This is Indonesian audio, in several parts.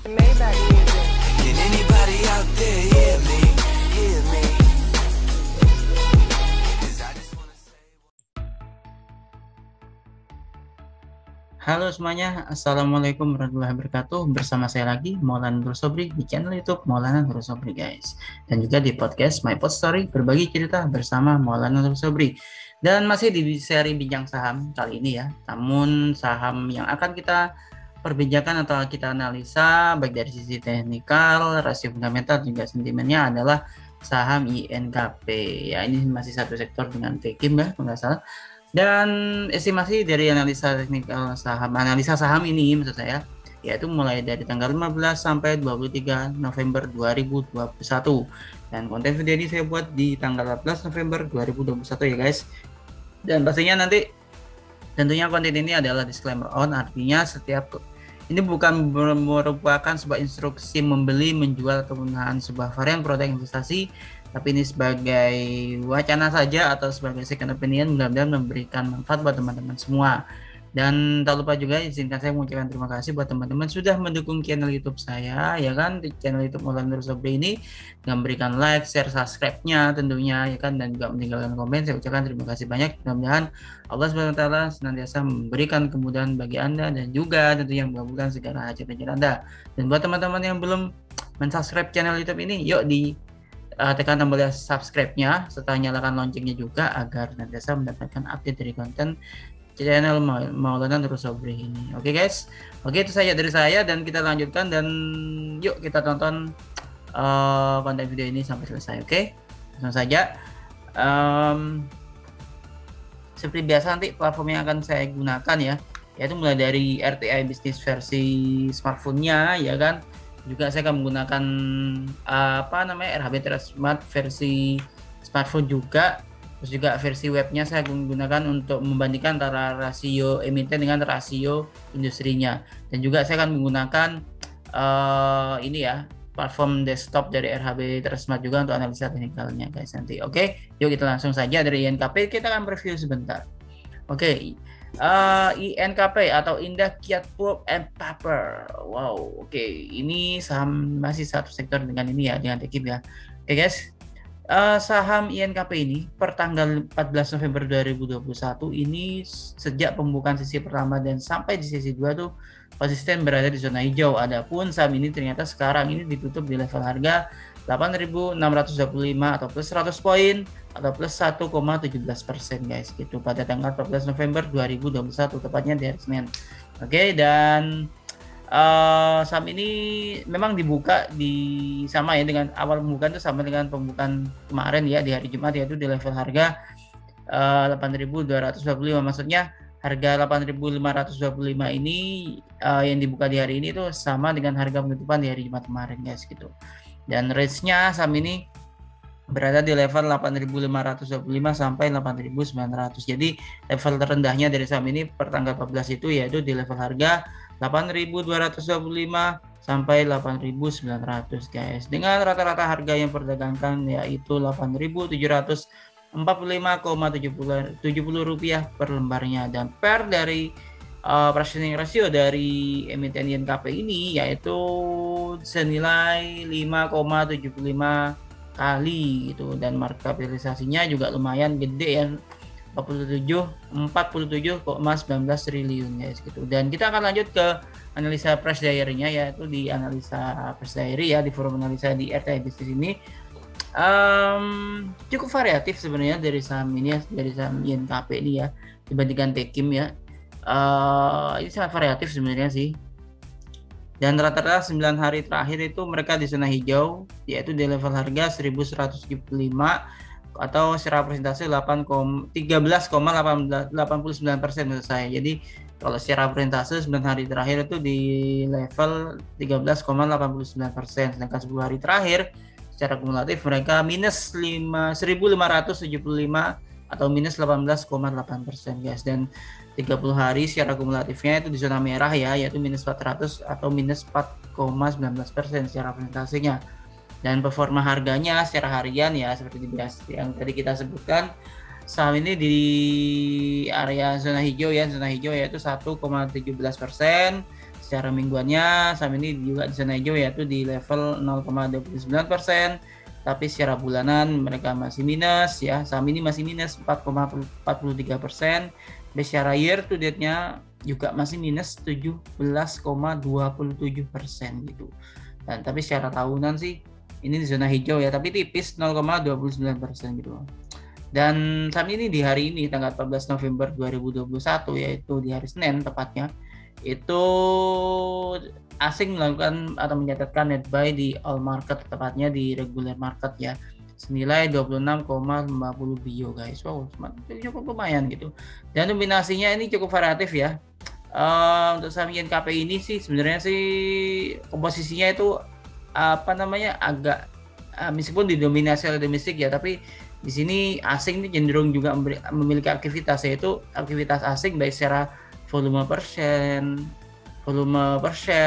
Maybach music. Can anybody out there hear me? Hear me? 'Cause I just wanna say. Halo semuanya, Assalamualaikum warahmatullahi wabarakatuh. Bersama saya lagi, Maulana Nur Sobri di channel YouTube Maulana Nur Sobri guys. Dan juga di podcast My Pod Story, berbagi cerita bersama Maulana Nur Sobri. Dan masih di seri bincang saham kali ini ya. Namun saham yang akan kita perbincangkan atau kita analisa baik dari sisi teknikal, rasio fundamental juga sentimennya adalah saham INKP. Ya ini masih satu sektor dengan Tekim ya, kalau nggak salah. Dan estimasi dari analisa teknikal saham, analisa saham ini maksud saya, yaitu mulai dari tanggal 15 sampai 23 November 2021. Dan konten video ini saya buat di tanggal 14 November 2021 ya guys. Dan pastinya nanti tentunya konten ini adalah disclaimer on, artinya setiap ini bukan merupakan sebuah instruksi membeli, menjual atau menahan sebuah varian produk investasi, tapi ini sebagai wacana saja atau sebagai second opinion, mudah-mudahan memberikan manfaat buat teman-teman semua. Dan tak lupa juga izinkan saya mengucapkan terima kasih buat teman-teman sudah mendukung channel YouTube saya ya kan, di channel YouTube Maulana Nur Sobri ini dengan memberikan like, share, subscribe-nya tentunya ya kan, dan juga meninggalkan komen. Saya ucapkan terima kasih banyak. Mudah-mudahan Allah SWT senantiasa memberikan kemudahan bagi Anda dan juga tentunya mengabulkan segala hajat-hajat Anda. Dan buat teman-teman yang belum mensubscribe channel YouTube ini, yuk tekan tombol subscribe-nya serta nyalakan loncengnya juga agar senantiasa mendapatkan update dari konten channel Maulana Nur Sobri ini. Oke guys, oke itu saja dari saya dan kita lanjutkan dan yuk kita tonton konten video ini sampai selesai. Oke, langsung saja. Seperti biasa nanti platform yang akan saya gunakan ya, yaitu mulai dari RTI bisnis versi smartphone-nya ya kan. Juga saya akan menggunakan RHB Trustmart versi smartphone juga. Terus juga versi webnya saya gunakan untuk membandingkan antara rasio emiten dengan rasio industrinya. Dan juga saya akan menggunakan ini ya, platform desktop dari RHB Trustmart juga untuk analisa teknikalnya guys nanti. Oke, yuk kita langsung saja dari INKP, kita akan review sebentar. Oke, INKP atau Indah Kiat Pulp and Paper. Wow, oke, ini saham masih satu sektor dengan ini ya, dengan Tekim ya. Oke guys. Saham INKP ini per tanggal 14 November 2021 ini sejak pembukaan sesi pertama dan sampai di sesi 2 tuh konsisten berada di zona hijau. Adapun saham ini ternyata sekarang ini ditutup di level harga 8.625 atau plus 100 poin atau plus 1,17% guys gitu pada tanggal 14 November 2021 tepatnya di hari Senin. Oke, dan saham ini memang dibuka sama ya dengan awal pembukaan itu sama dengan pembukaan kemarin ya di hari Jumat, yaitu di level harga 8.225. Maksudnya harga 8.525 ini yang dibuka di hari ini itu sama dengan harga penutupan di hari Jumat kemarin guys gitu. Dan range-nya saham ini berada di level 8.525 sampai 8.900. Jadi level terendahnya dari saham ini per tanggal 14 itu yaitu di level harga 8.225 sampai 8.900 guys, dengan rata-rata harga yang perdagangkan yaitu 8.745,70 rupiah per lembarnya. Dan per dari pricing ratio dari emiten INKP ini yaitu senilai 5,75 kali gitu, dan market kapitalisasinya juga lumayan gede ya, 47,19 triliun guys gitu. Dan kita akan lanjut ke analisa price diary-nya, yaitu di analisa price diary ya, di forum analisa di RTI bisnis ini cukup variatif sebenarnya dari saham ini ya, dari saham INKP ini ya dibandingkan Tekim ya. Ini sangat variatif sebenarnya sih. Dan rata-rata 9 hari terakhir itu mereka di zona hijau, yaitu di level harga 1175 atau secara persentase 13,89% menurut saya. Jadi kalau secara persentase 9 hari terakhir itu di level 13,89%, sedangkan 10 hari terakhir secara kumulatif mereka minus 1.575 atau minus 18,8% guys. Dan 30 hari secara kumulatifnya itu di zona merah ya, yaitu minus 400 atau minus 4,19% secara persentasenya. Dan performa harganya secara harian ya seperti yang tadi kita sebutkan, saham ini di area zona hijau ya, zona hijau yaitu 1,17%, secara mingguannya saham ini juga di zona hijau yaitu di level 0,29%, tapi secara bulanan mereka masih minus ya, saham ini masih minus 4,43%, dan secara year to date-nya juga masih minus 17,27% gitu. Dan tapi secara tahunan sih ini di zona hijau ya, tapi tipis 0,29% gitu. Dan saham ini di hari ini tanggal 14 November 2021 yaitu di hari Senin tepatnya, itu asing melakukan atau mencatatkan net buy di all market, tepatnya di regular market ya, senilai 26,50 bio guys. Wow, cukup lumayan gitu. Dan dominasinya ini cukup variatif ya. Untuk saham INKP ini sih sebenarnya sih komposisinya itu agak meskipun didominasi oleh domestik ya, tapi di sini asing ini cenderung juga memiliki aktivitas, yaitu aktivitas asing baik secara volume per share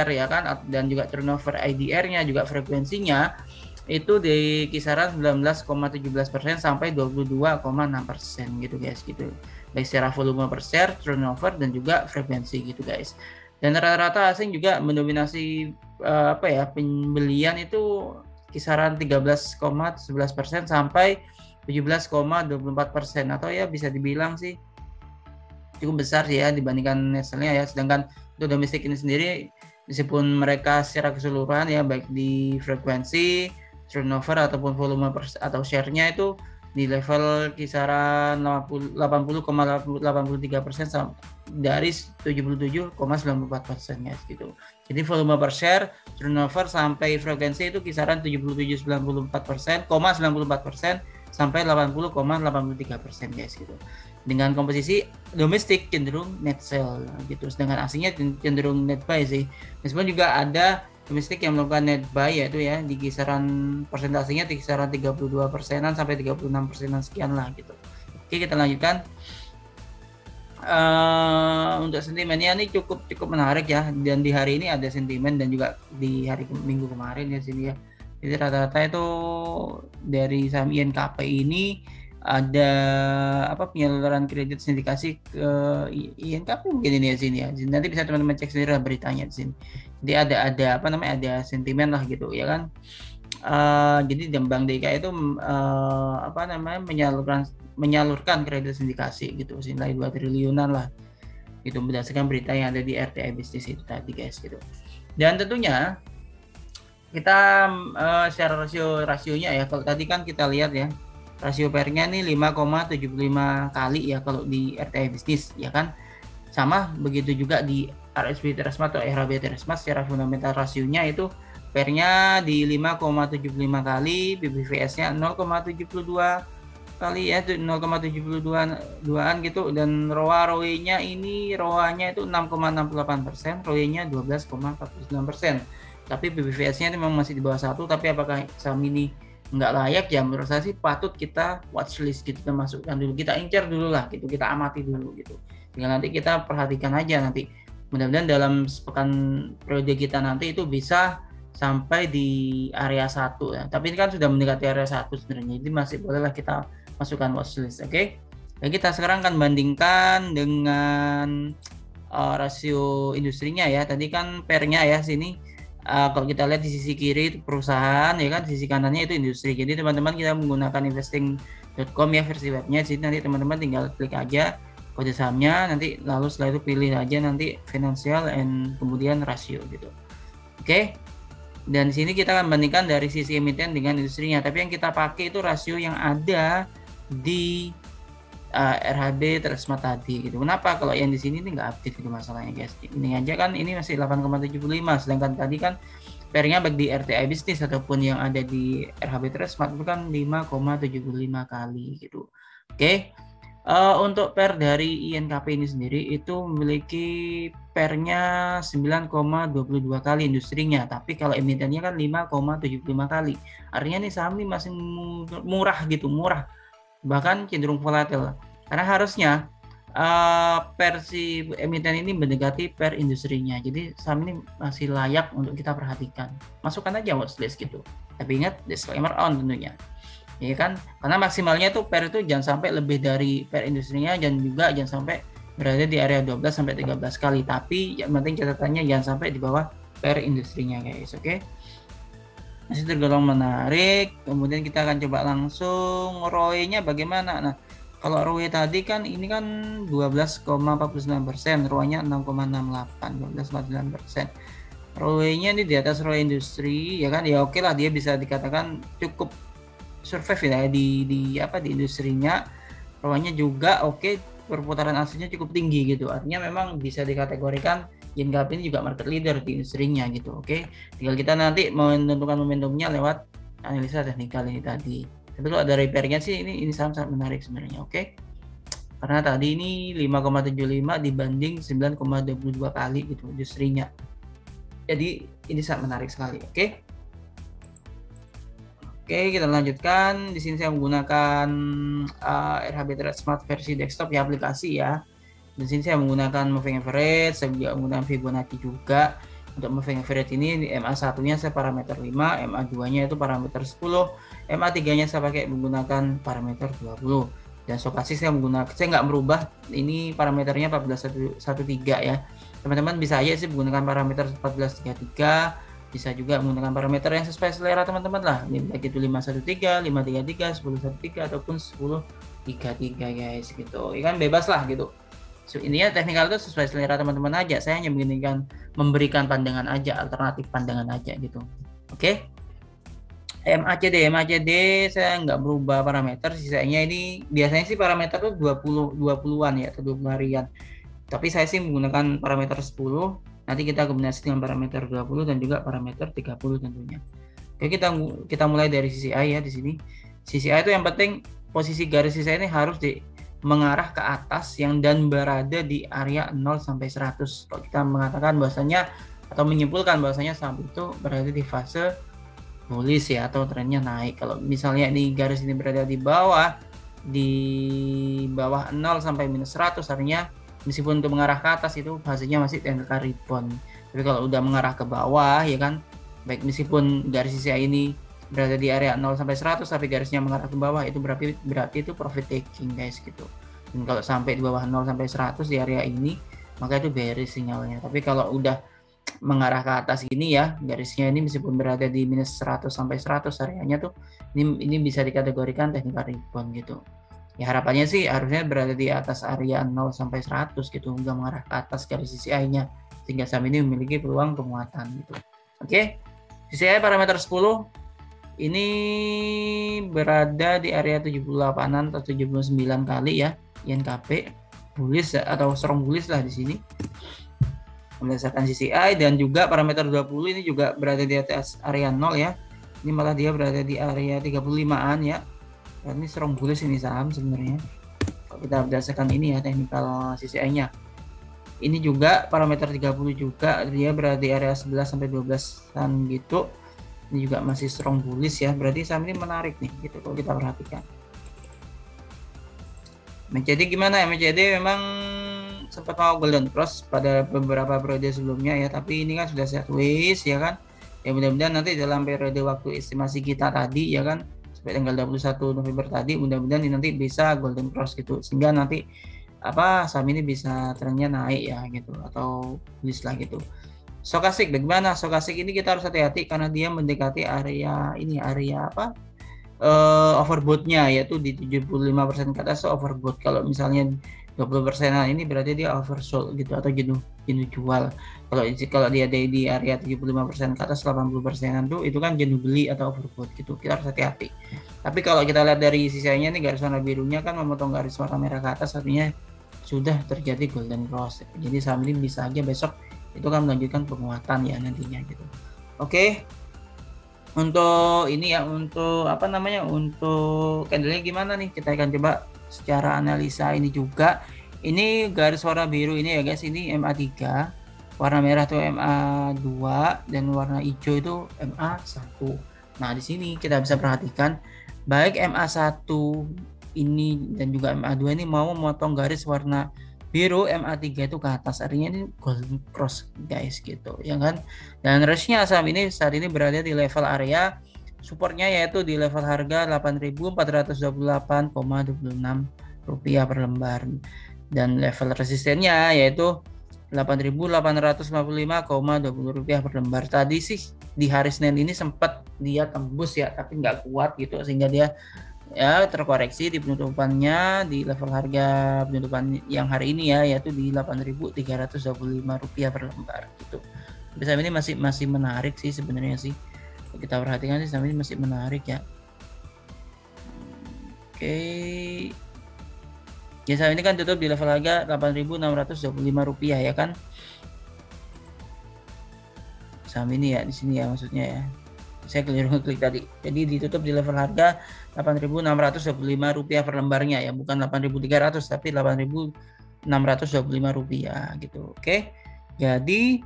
ya kan, dan juga turnover IDR-nya, juga frekuensinya itu di kisaran 19,17% sampai 22,6% gitu guys gitu. Baik secara volume per share, turnover, dan juga frekuensi gitu guys. Dan rata-rata asing juga mendominasi pembelian itu kisaran 13,11% sampai 17,24%, atau ya bisa dibilang sih cukup besar sih ya dibandingkan nasionalnya ya. Sedangkan untuk domestik ini sendiri meskipun mereka secara keseluruhan ya baik di frekuensi, turnover ataupun volume atau share-nya itu di level kisaran 80,83% dari 77,94% ya gitu. Jadi volume per share, turnover sampai frekuensi itu kisaran 77,94% sampai 80,83% guys gitu. Dengan komposisi domestik cenderung net sell gitu, sedangkan asingnya cenderung net buy sih. Meskipun juga ada domestik yang melakukan net buy yaitu ya di kisaran persentasenya di kisaran 32%-an sampai 36%-an sekian lah gitu. Oke, kita lanjutkan. Untuk sentimennya ini cukup menarik ya, dan di hari ini ada sentimen dan juga di hari Minggu kemarin ya sini ya. Jadi rata-rata itu dari saham INKP ini ada penyaluran kredit sindikasi ke INKP mungkin ini ya sini ya. Nanti bisa teman-teman cek sendiri lah beritanya di sini. Jadi ada sentimen lah gitu ya kan. Jadi Bank DKI itu menyalurkan kredit sindikasi gitu senilai 2 triliunan lah gitu, berdasarkan berita yang ada di RTI Bisnis itu tadi guys gitu. Dan tentunya kita secara rasionya ya, kalau tadi kan kita lihat ya rasio PER-nya nih 5,75 kali ya kalau di RTI Bisnis ya kan. Sama begitu juga di RSB Tresma atau RHB Tresma, secara fundamental rasionya itu PER-nya di 5,75 kali, BBVS-nya 0,72 kali ya, 0,72an gitu, dan ROA-nya itu 6,68%, ROE-nya 12,49%. Tapi BBVS-nya memang masih di bawah 1, tapi apakah saham ini nggak layak ya, menurut saya sih patut kita watchlist gitu, kita masukkan dulu, kita incer dulu lah gitu, kita amati dulu gitu. Tinggal nanti kita perhatikan aja nanti, mudah-mudahan dalam sepekan periode kita nanti itu bisa sampai di area 1 ya. Tapi ini kan sudah mendekati area 1 sebenarnya, jadi masih bolehlah kita masukkan watchlist. Oke. Dan kita sekarang akan bandingkan dengan rasio industrinya ya. Tadi kan PER-nya ya sini. Kalau kita lihat di sisi kiri itu perusahaan ya kan, sisi kanannya itu industri. Jadi teman-teman kita menggunakan investing.com ya versi webnya. Jadi nanti teman-teman tinggal klik aja kode sahamnya, nanti lalu setelah itu pilih aja nanti financial and kemudian rasio gitu. Oke. Dan di sini kita akan bandingkan dari sisi emiten dengan industrinya. Tapi yang kita pakai itu rasio yang ada di RHB Tresma tadi gitu. Kenapa? Kalau yang di sini ini nggak update gitu masalahnya guys. Ini aja kan ini masih 8,75, sedangkan tadi kan PER-nya baik di RTI Bisnis ataupun yang ada di RHB Tresma itu kan 5,75 kali gitu. Oke. Untuk PER dari INKP ini sendiri itu memiliki PER-nya 9,22 kali industrinya, tapi kalau emitennya kan 5,75 kali. Artinya nih saham ini masih murah gitu, bahkan cenderung volatil, karena harusnya PER si emiten ini mendekati PER industrinya. Jadi saham ini masih layak untuk kita perhatikan, masukkan aja watchlist gitu, tapi ingat disclaimer on tentunya ya kan, karena maksimalnya tuh PER itu jangan sampai lebih dari PER industrinya, dan juga jangan sampai berada di area 12 sampai 13 kali, tapi yang penting catatannya jangan sampai di bawah per industrinya guys. Oke. Masih tergolong menarik. Kemudian kita akan coba langsung ROE-nya bagaimana. Nah, kalau ROE tadi kan ini kan 12,49%, ROE-nya 6,68, 12,49%. ROE-nya ini di atas ROE industri ya kan, ya oke lah, dia bisa dikatakan cukup survive ya di industrinya. ROE-nya juga oke, perputaran asetnya cukup tinggi gitu, artinya memang bisa dikategorikan Ginkgo ini juga market leader di industrinya gitu. Oke, tinggal kita nanti menentukan momentumnya lewat analisa teknikal ini tadi. Tapi kalau ada repairnya sih ini saham sangat menarik sebenarnya. Oke, karena tadi ini 5,75 dibanding 9,22 kali gitu industrinya. Jadi ini sangat menarik sekali. Oke. Oke, kita lanjutkan. Di sini saya menggunakan RHB Trade Smart versi desktop ya, aplikasi ya. Di sini saya menggunakan moving average, saya juga menggunakan Fibonacci juga. Untuk moving average ini MA1-nya saya parameter 5, MA2-nya itu parameter 10, MA3-nya saya pakai menggunakan parameter 20. Dan stokastik saya nggak merubah, ini parameternya 1413 ya. Teman-teman bisa aja sih menggunakan parameter 1433, bisa juga menggunakan parameter yang sesuai selera teman-teman lah, baik itu 513, 533, 1013 ataupun 1033 guys gitu. Ikan bebas lah gitu. So, intinya teknikal itu sesuai selera teman-teman aja. Saya hanya memberikan pandangan aja, alternatif pandangan aja gitu. Oke. MACD saya nggak berubah parameter, sisanya ini biasanya sih parameter tuh 20-an ya, atau 20 harian. Tapi saya sih menggunakan parameter 10, nanti kita kombinasi dengan parameter 20 dan juga parameter 30 tentunya. Oke, kita mulai dari sisi A ya di sini. Sisi A itu yang penting posisi garis sisi ini harus mengarah ke atas dan berada di area 0 sampai 100. Kalau kita mengatakan bahwasanya atau menyimpulkan bahwasanya saham itu berada di fase bullish ya, atau trennya naik. Kalau misalnya di garis ini berada di bawah 0 sampai minus 100, artinya meskipun untuk mengarah ke atas itu fasenya masih technical rebound. Tapi kalau udah mengarah ke bawah ya kan, baik meskipun garis sisi ini berada di area 0 sampai 100 tapi garisnya mengarah ke bawah, itu berarti itu profit taking guys gitu. Dan kalau sampai di bawah 0 sampai 100 di area ini, maka itu bearish sinyalnya. Tapi kalau udah mengarah ke atas gini ya, garisnya ini meskipun berada di minus 100 sampai 100 areanya tuh, ini bisa dikategorikan technical rebound gitu. Ya harapannya sih harusnya berada di atas area 0 sampai 100 gitu, nggak mengarah ke atas garis CCI-nya, sehingga saham ini memiliki peluang penguatan gitu. Oke, CCI parameter 10 ini berada di area 78-an atau 79 kali ya, INKP bullish atau strong bullish lah di sini berdasarkan CCI. Dan juga parameter 20 ini juga berada di atas area 0 ya, ini malah dia berada di area 35-an ya. Dan ini strong bullish ini saham sebenarnya kalau kita berdasarkan ini ya, teknikal CCI-nya. Ini juga parameter 30 juga dia berada di area 11 sampai 12-an gitu. Ini juga masih strong bullish ya, berarti saham ini menarik nih gitu kalau kita perhatikan. MACD gimana? MACD memang sempat mau golden cross pada beberapa periode sebelumnya ya, tapi ini kan sudah sideways ya kan. Ya mudah-mudahan nanti dalam periode waktu estimasi kita tadi ya kan, sampai tanggal 21 November tadi, mudah-mudahan ini nanti bisa golden cross gitu, sehingga nanti saham ini bisa trennya naik ya gitu, atau bullish lah gitu. Stokastik bagaimana? Stokastik ini kita harus hati-hati karena dia mendekati area overbought-nya, yaitu di 75% ke atas overbought. Kalau misalnya 20%-an ini berarti dia oversold gitu, atau jenuh jual. Kalau dia di area 75% ke atas 80%-an itu kan jenuh beli atau overbought gitu. Kita harus hati-hati. Tapi kalau kita lihat dari sisanya ini, garis warna birunya kan memotong garis warna merah ke atas, artinya sudah terjadi golden cross. Jadi saham ini bisa aja besok itu kan melanjutkan penguatan ya nantinya gitu. Oke. Untuk ini ya, untuk untuk candlenya gimana nih? Kita akan coba secara analisa ini juga. Ini garis warna biru ini ya guys, ini MA3, warna merah itu MA2, dan warna hijau itu MA1. Nah, di sini kita bisa perhatikan baik MA1 ini dan juga MA2 ini mau memotong garis warna biru MA3 itu ke atas, artinya ini golden cross guys gitu ya kan. Dan range-nya saham ini saat ini berada di level area supportnya, yaitu di level harga 8.428,26 rupiah per lembar. dan level resistennya yaitu 8.855,20 rupiah per lembar. Tadi sih di hari Senin ini sempat dia tembus ya, tapi nggak kuat gitu sehingga dia ya terkoreksi di penutupannya di level harga penutupan yang hari ini ya, yaitu di 8.325 rupiah per lembar gitu. Saham ini masih menarik sih sebenarnya sih. Kita perhatikan sih saham ini masih menarik ya. Oke. Ya, saham ini kan tutup di level harga 8.625 rupiah ya kan. Saham ini ya di sini ya maksudnya ya. Saya keliru klik tadi. Jadi ditutup di level harga 8.625 rupiah per lembarnya ya, bukan 8.300 tapi 8.625 rupiah gitu. Oke. Jadi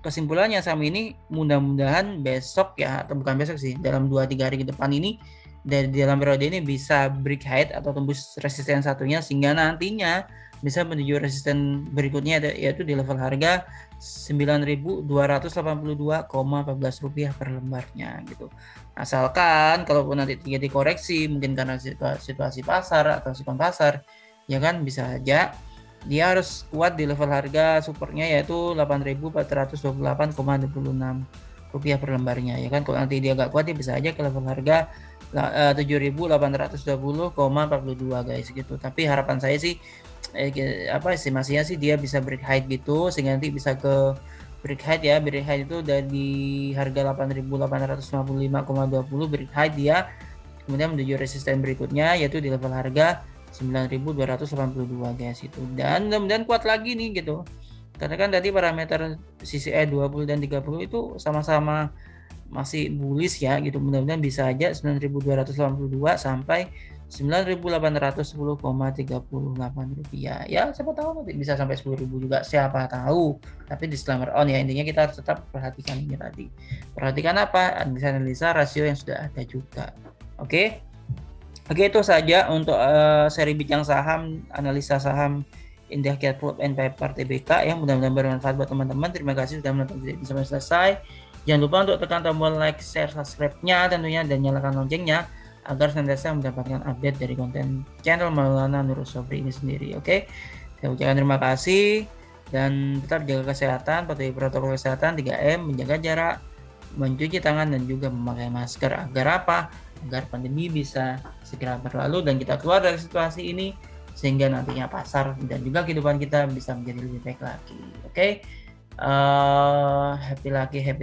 kesimpulannya saham ini mudah-mudahan besok ya, atau bukan besok sih, dalam 2-3 hari ke depan ini dari dalam periode ini bisa break height atau tembus resisten satunya sehingga nantinya bisa menuju resisten berikutnya yaitu di level harga 9.282,14 rupiah per lembarnya gitu. Asalkan kalaupun nanti terjadi koreksi mungkin karena situasi pasar atau sikon pasar ya kan, bisa saja dia harus kuat di level harga supportnya yaitu 8.428,26 rupiah per lembarnya ya kan. Kalau nanti dia nggak kuat dia bisa aja ke level harga 7.820,42 guys gitu. Tapi harapan saya sih estimasinya sih dia bisa break height gitu sehingga nanti bisa ke break height ya. Break height itu dari harga 8.855,20 break height dia kemudian menuju resisten berikutnya yaitu di level harga 9.282 guys itu. Dan mudah-mudahan kuat lagi nih gitu. Karena kan tadi parameter CCI 20 dan 30 itu sama-sama masih bullish ya gitu. Mudah-mudahan bisa aja 9.282 sampai 9.810,38 rupiah ya, siapa tahu nanti bisa sampai 10.000 juga, siapa tahu. Tapi disclaimer on ya, intinya kita harus tetap perhatikan ini tadi. Perhatikan apa? Analisa rasio yang sudah ada juga. Oke, itu saja untuk seri bincang saham, analisa saham Indah Kiat Pulp and Paper TBK yang mudah-mudahan bermanfaat buat teman-teman. Terima kasih sudah menonton video ini sampai selesai. Jangan lupa untuk tekan tombol like, share, subscribe-nya tentunya dan nyalakan loncengnya agar senantiasa mendapatkan update dari konten channel Maulana Nur Sobri ini sendiri. Oke, saya ucapkan terima kasih dan tetap jaga kesehatan, patuhi protokol kesehatan 3M, menjaga jarak, mencuci tangan dan juga memakai masker. Agar apa? Agar pandemi bisa segera berlalu dan kita keluar dari situasi ini sehingga nantinya pasar dan juga kehidupan kita bisa menjadi lebih baik lagi. Oke. Happy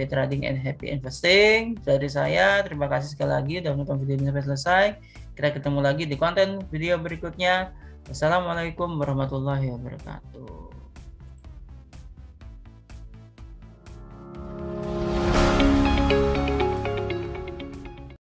trading and happy investing dari saya. Terima kasih sekali lagi sudah menonton video ini sampai selesai. Kita ketemu lagi di konten video berikutnya. Wassalamualaikum warahmatullahi wabarakatuh.